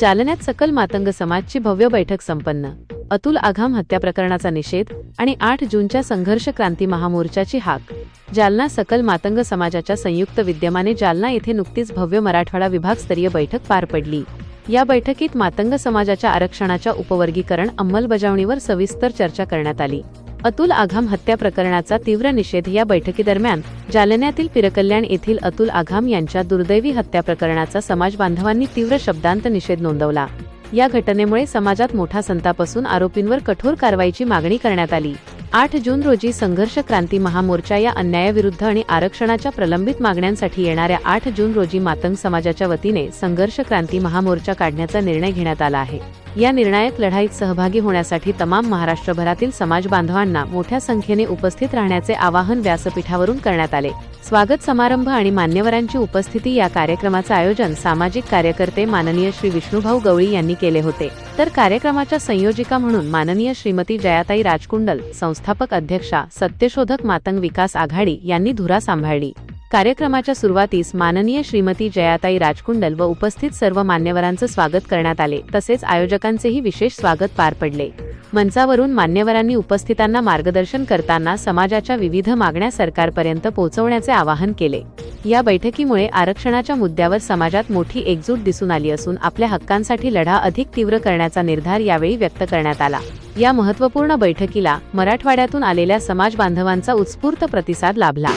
जालन्यात सकल मातंग समाजची भव्य बैठक संपन्न। अतुल आघाम हत्या प्रकरणाचा निषेध आणि 8 जूनच्या संघर्ष क्रांती महामोर्चाची हाक। जालना सकल मातंग समाजाच्या संयुक्त विद्यमाने जालना येथे नुकतीच भव्य मराठवाडा विभागस्तरीय बैठक पार पडली। या बैठकीत मातंग समाजाच्या आरक्षणाच्या उपवर्गीकरण अंमलबजावणीवर सविस्तर चर्चा करण्यात आली। अतुल आघाम हत्या प्रकरणाचा तीव्र निषेध। या बैठकीदरम्यान जालन्यातील पिरकल्याण येथील अतुल आघाम यांच्या दुर्दैवी हत्या प्रकरणाचा समाज बांधवांनी तीव्र शब्दांत निषेध नोंदवला। या घटनेमुळे समाजात मोठा संताप असून आरोपींवर कठोर कारवाईची मागणी करण्यात आली। 8 जून रोजी संघर्ष क्रांती महामोर्चा या अन्यायाविरुद्ध आणि आरक्षणाच्या प्रलंबित मागण्यांसाठी येणाऱ्या 8 जून रोजी मातंग समाजाच्या वतीने संघर्ष क्रांती महामोर्चा काढण्याचा निर्णय घेण्यात आला आहे। या निर्णायक लढाईत सहभागी होण्यासाठी तमाम महाराष्ट्रभरातील समाज बांधवांना मोठ्या संख्येने उपस्थित राहण्याचे आवाहन व्यासपीठावरून करण्यात आले। स्वागत समारंभ आणि मान्यवरांची उपस्थिती। या कार्यक्रमाचे आयोजन सामाजिक कार्यकर्ते माननीय श्री विष्णुभाऊ गवळी यांनी केले होते, तर कार्यक्रमाच्या संयोजिका म्हणून माननीय श्रीमती जयाताई राजकुंडल, संस्थापक अध्यक्षा सत्यशोधक मातंग विकास आघाडी यांनी धुरा सांभाळली। कार्यक्रमाच्या सुरुवातीस माननीय श्रीमती जयाताई राजकुंडल व उपस्थित सर्व मान्यवरांचे स्वागत करण्यात आले, तसेच आयोजकांचेही विशेष स्वागत पार पडले। मंचावरून मान्यवरांनी उपस्थितांना मार्गदर्शन करताना समाजाच्या विविध मागण्या सरकारपर्यंत पोहोचवण्याचे आवाहन केले। या बैठकीमुळे आरक्षणाच्या मुद्द्यावर समाजात मोठी एकजूट दिसून आली असून आपल्या हक्कांसाठी लढा अधिक तीव्र करण्याचा निर्धार यावेळी व्यक्त करण्यात आला। या महत्त्वपूर्ण बैठकीला मराठवाड्यातून आलेल्या समाज बांधवांचा उत्स्फूर्त प्रतिसाद लाभला।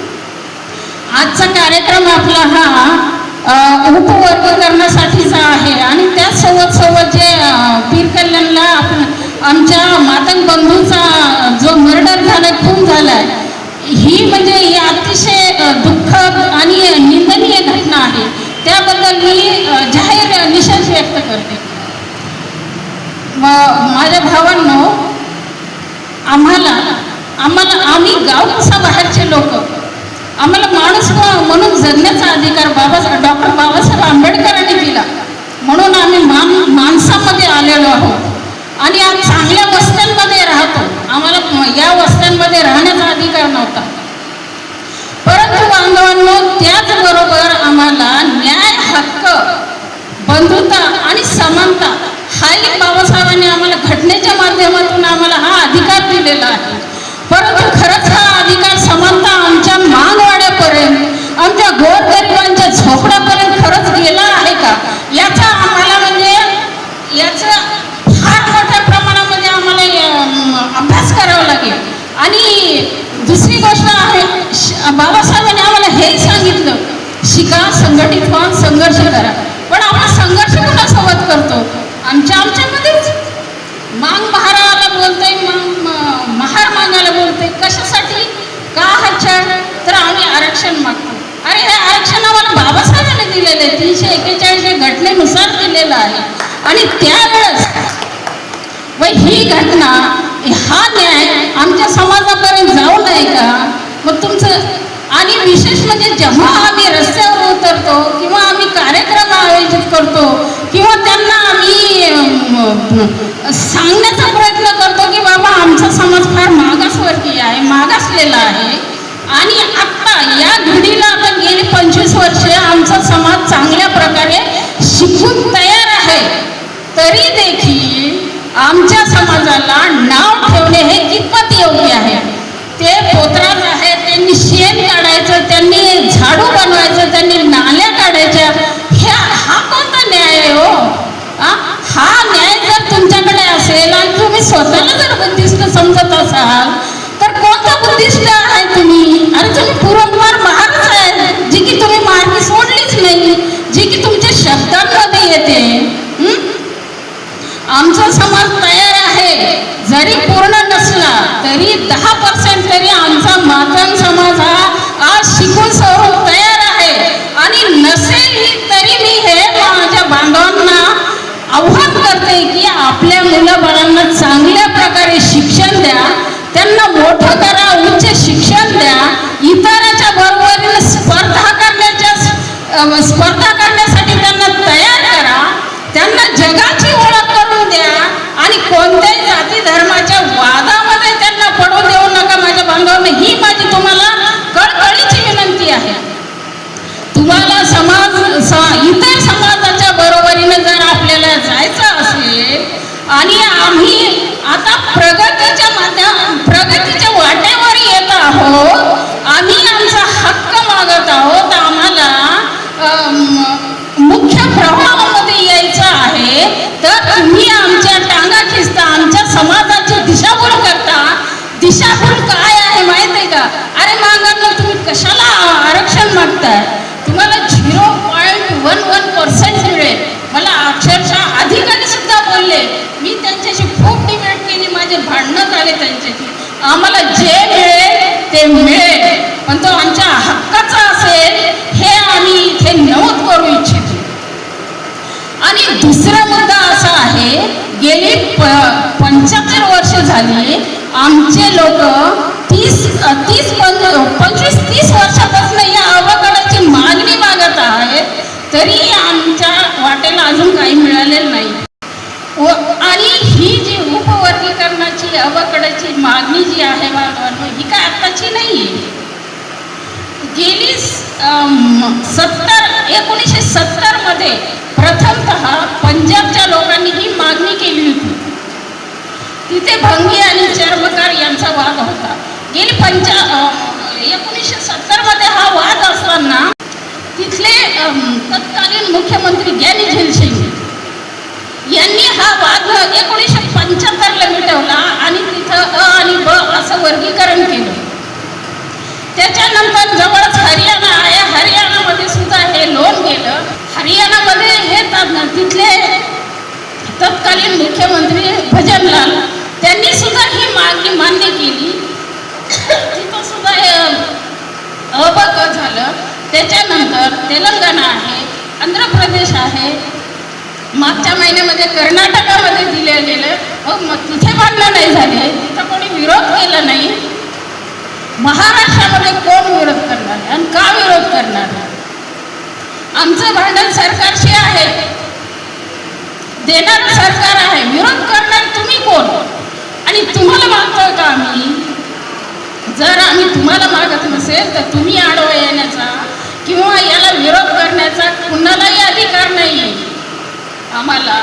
आजचा कार्यक्रम आपला हा उपवर्गीकरणासाठीचा आहे आणि त्यासोबत जे पिरकल्याणला आमच्या मातंग बंधूचा जो मर्डर झाला, खून झालाय, ही म्हणजे ही अतिशय दुःखद आणि निंदनीय घटना आहे। त्याबद्दल मी जाहीर निषेध व्यक्त करते। माझ्या भावांनो, आम्ही गावचा बाहेरचे लोक, आम्हाला माणूस म्हणून जगण्याचा अधिकार डॉक्टर बाबासाहेब आंबेडकरांनी दिला, म्हणून आम्ही माणसामध्ये आलेलो आहोत आणि आज चांगल्या वस्त्यांमध्ये राहतो। आम्हाला या वस्त्यांमध्ये राहण्याचा अधिकार नव्हता, परंतु बांधवांनो, त्याचबरोबर आम्हाला न्याय, हक्क, बंधुता आणि समानता हाही बाबासाहेबांनी आम्हाला घटनेच्या माध्यमातून आम्हाला हा अधिकार दिलेला आहे। परंतु खरंच हा अधिकार, समानता आमच्या मानवाड्यापर्यंत, आमच्या गोरगरिबांच्या झोपड्यापर्यंत खरंच गेला आहे का, याचा आम्हाला म्हणजे फार मोठ्या प्रमाणामध्ये आम्हाला अभ्यास करावा लागेल। आणि दुसरी गोष्ट आहे, बाबासाहेबांनी आम्हाला हेही सांगितलं, शिका, संघटित व्हा, संघर्ष करा। पण आपण संघर्ष कोणासोबत करतो? आमच्यामध्येच महाराला बोलतोय, महार मागायला बोलतोय, कशासाठी? का हा छळ? तर आम्ही आरक्षण मागतो। अरे हे आरक्षण आम्हाला बाबासाहेबांनी दिलेलं आहे, 341 घटनेनुसार दिलेलं आहे आणि त्यावेळेस ही घटना, हा न्याय आमच्या समाजापर्यंत जाऊ नये का? मग तुमचं, आणि विशेष म्हणजे जेव्हा आम्ही रस्त्यावर उतरतो किंवा आम्ही कार्यक्रम आयोजित करतो किंवा त्यांना आम्ही सांगण्याचा प्रयत्न करतो की बाबा आमचा समाज फार मागासवर्गीय आहे, मागासलेला आहे, आणि आत्ता या घडीला आता गेली 25 वर्षे आमचा समाज चांगल्या प्रकारे शिकून तयार आहे, तरी देखील आमच्या समाजाला नाव ठेवणे हे कितपत योग्य आहे? ते पोत्रात आहे, त्यांनी शेण काढायचं, त्यांनी झाडू बनवायचं, त्यांनी नाल्या काढायच्या, हा कोणता न्याय आहे हो? हा न्याय जर तुमच्याकडे असेल आणि तुम्ही स्वतःला जर बुद्धिस्ट समजत असाल तर कोणता बुद्धिस्ट आहे तुम्ही? अरे तुम्ही पूर्वपार महारच आहे, जी की तुम्ही मार्गी सोडलीच नाही, जी की तुमच्या शब्दांमध्ये येते। आमचा समाज तयार आहे, जरी पूर्ण नसला तरी 10% तरी आमचा मातंग समाज हा आज शिकून सवरून तयार आहे, आणि नसेलही तरी मी हे माझ्या बांधवांना आव्हान करते की आपल्या मुलाबाळांना चांगल्या प्रकारे शिक्षण द्या, त्यांना मोठं करा, उच्च शिक्षण द्या, इतरांच्या बरोबरीने स्पर्धा करण्यासाठी त्यांना तयार करा, त्यांना जगाची ओळख करून द्या आणि कोणत्याही जाती धर्माच्या वादामध्ये त्यांना पडू देऊ नका माझ्या बांधवांना। ही माझी तुम्हाला कळकळीची विनंती आहे। तुम्हाला इतर समाजाच्या बरोबरीने जर आपल्याला जायचं आहे आणि आम्ही आता प्रगतीच्या वाटेवर येत आहोत. आम्ही आमचा हक्क मागत आहोत. आम्हाला मुख्य प्रवाहामध्ये यायचं आहे. तर तुम्ही आमच्या टांगा खिचता, आमच्या समाजाची दिशाभूल करता. दिशाभूल काय आहे माहित आहे का? अरे मागांना तुम्ही कशाला आरक्षण मागताय? तुम्हाला 0.11% मिळेल. मला अक्षरशः अधिकारी सुद्धा बोलले, मी त्यांच्याशी खूप डिबेट केली, माझे भांडणं झाले त्यांच्याशी. आम्हाला जे मिळेल ते मिळेल, पण तो आमच्या हक्काचा असेल हे आम्ही इथे नमूद करू इच्छितो. आणि दुसरा मुद्दा असा आहे, गेली 75 वर्ष झाली आमचे लोक 25-30 वर्षापासून या अवकाळाची मागणी मागत आहेत, तरी आमच्या वाटेला अजून काही मिळालेलं नाही. आणि ही जी उपवर्गीकरणाची अवकाळाची मागणी जी आहे बाळांनो, ही काय आत्ताची नाही आहे. गेली 1970 मध्ये प्रथमतः पंजाबच्या लोकांनी ही मागणी केली होती. तिथे भंगी आणि चर्मकार यांचा वाद होता. गेली 1970 मध्ये हा वाद असताना तिथले तत्कालीन मुख्यमंत्री ज्ञानी झैल यांनी हा वाद 1975ला मिटवला आणि तिथं अ आणि ब असं वर्गीकरण केलं. त्याच्यानंतर जवळच हरियाणा आहे, हरियाणामध्ये सुद्धा हे लोन गेलं. हरियाणामध्ये हे तिथले तत्कालीन मुख्यमंत्री भजनलाल त्यांनी सुद्धा ही मागणी मान्य केली. तिथं सुद्धा हे अबक झालं. त्याच्यानंतर तेलंगणा आहे, आंध्र प्रदेश आहे, मागच्या महिन्यामध्ये कर्नाटकामध्ये दिले गेले. मग तिथे भांडणं नाही झाले, तिथं कोणी विरोध केला नाही. महाराष्ट्रामध्ये कोण विरोध करणार आणि का विरोध करणार? आमचं भांडण सरकारशी आहे, देणारं सरकार आहे, विरोध करणार तुम्ही कोण? आणि तुम्हाला मागतोय का आम्ही? जर आम्ही तुम्हाला मागत नसेल तर तुम्ही आडवा येण्याचा किंवा याला विरोध करण्याचा कुणालाही अधिकार नाही. आम्हाला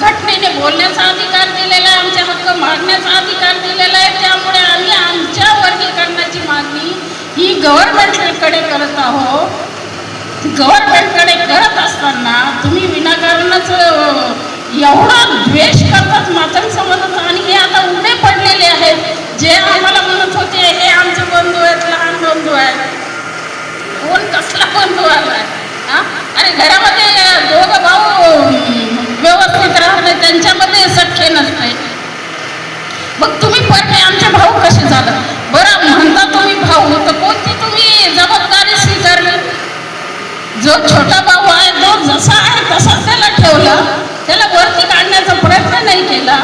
घटनेने बोलण्याचा अधिकार दिलेला आहे, आमचे हक्क मागण्याचा अधिकार दिलेला आहे. त्यामुळे आम्ही आमच्या वर्गीकरणाची मागणी ही गव्हर्नमेंटकडे करत आहोत. गव्हर्नमेंटकडे करत असताना तुम्ही विनाकारणच एवढा द्वेष करतात मातंग समाजाचा. आणि हे आता उभे पडलेले आहेत, जे आम्हाला म्हणत होते हे आमचे बंधू आहेत, लहान बंधू आहेत. कोण कसला बंधू आलाय? अरे घरामध्ये दोघं भाऊ व्यवस्थित राहणे, त्यांच्यामध्ये सख्य नसते. मग तुम्ही परके आमचे भाऊ कसे झालं? बरं म्हणता तुम्ही भाऊ, तर कोणती तुम्ही जबाबदारी स्वीकारली? जो छोटा भाऊ आहे तो जसा आहे तसाच त्याला ठेवला, त्याला वरती काढण्याचा प्रयत्न नाही केला.